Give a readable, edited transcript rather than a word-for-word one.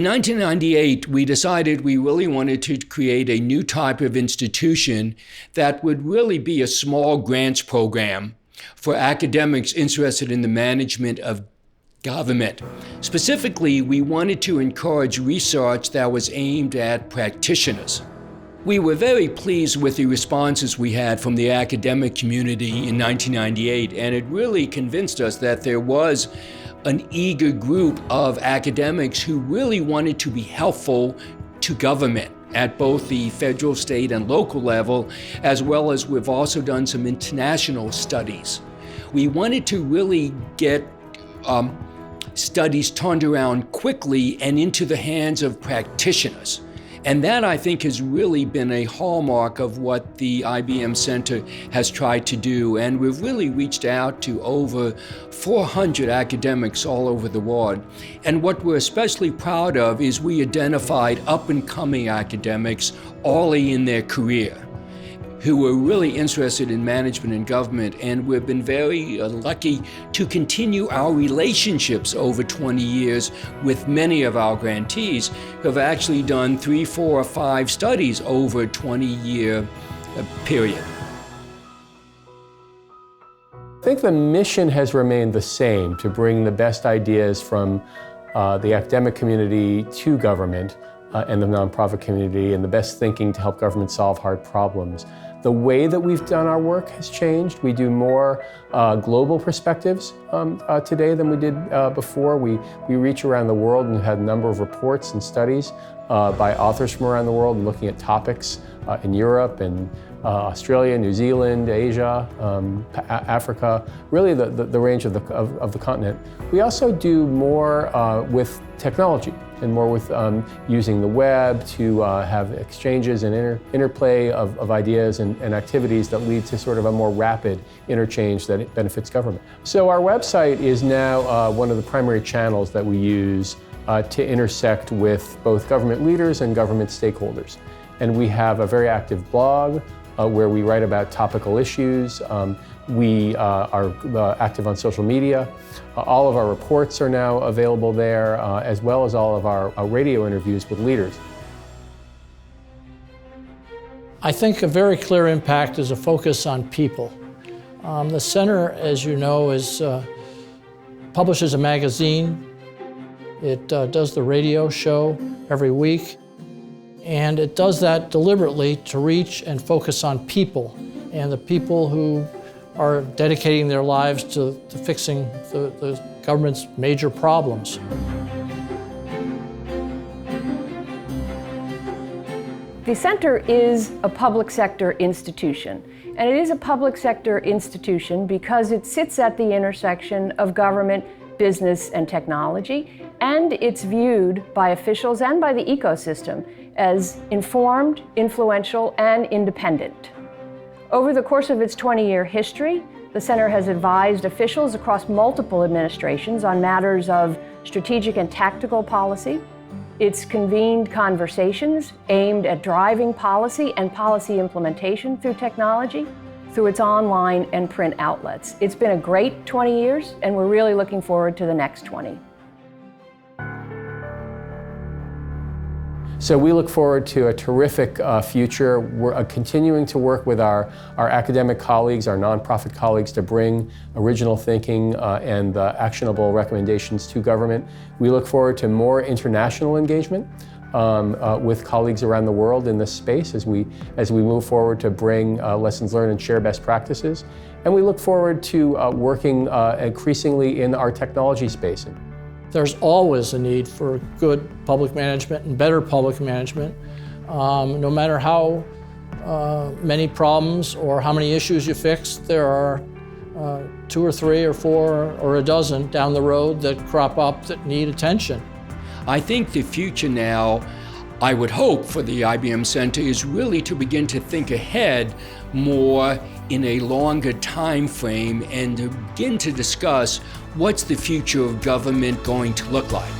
In 1998, we decided we really wanted to create a new type of institution that would really be a small grants program for academics interested in the management of government. Specifically, we wanted to encourage research that was aimed at practitioners. We were very pleased with the responses we had from the academic community in 1998, and it really convinced us that there was an eager group of academics who really wanted to be helpful to government at both the federal, state, and local level, as well as we've also done some international studies. We wanted to really get studies turned around quickly and into the hands of practitioners. And that, I think, has really been a hallmark of what the IBM Center has tried to do. And we've really reached out to over 400 academics all over the world. And what we're especially proud of is we identified up-and-coming academics early in their career who were really interested in management and government, and we've been very lucky to continue our relationships over 20 years with many of our grantees who have actually done 3, 4, or 5 studies over a 20-year period. I think the mission has remained the same, to bring the best ideas from the academic community to government and the nonprofit community, and the best thinking to help government solve hard problems. The way that we've done our work has changed. We do more global perspectives today than we did before. We reach around the world and had a number of reports and studies by authors from around the world and looking at topics in Europe and Australia, New Zealand, Asia, Africa, really the range of the continent. We also do more with technology and more with using the web to have exchanges and interplay of ideas and activities that lead to sort of a more rapid interchange that benefits government. So our website is now one of the primary channels that we use to intersect with both government leaders and government stakeholders. And we have a very active blog where we write about topical issues. We are active on social media. All of our reports are now available there, as well as all of our radio interviews with leaders. I think a very clear impact is a focus on people. The center, as you know, publishes a magazine. It does the radio show every week. And it does that deliberately to reach and focus on people, and the people who are dedicating their lives to fixing the government's major problems. The center is a public sector institution, and it is a public sector institution because it sits at the intersection of government, business, and technology, and it's viewed by officials and by the ecosystem as informed, influential, and independent. Over the course of its 20-year history, the center has advised officials across multiple administrations on matters of strategic and tactical policy. It's convened conversations aimed at driving policy and policy implementation through technology, through its online and print outlets. It's been a great 20 years, and we're really looking forward to the next 20. So we look forward to a terrific future. We're continuing to work with our academic colleagues, our nonprofit colleagues, to bring original thinking and actionable recommendations to government. We look forward to more international engagement with colleagues around the world in this space as we move forward to bring lessons learned and share best practices. And we look forward to working increasingly in our technology space. There's always a need for good public management and better public management. No matter how many problems or how many issues you fix, there are 2 or 3 or 4 or a dozen down the road that crop up that need attention. I think the future now, I would hope for the IBM Center, is really to begin to think ahead more in a longer time frame and to begin to discuss what's the future of government going to look like.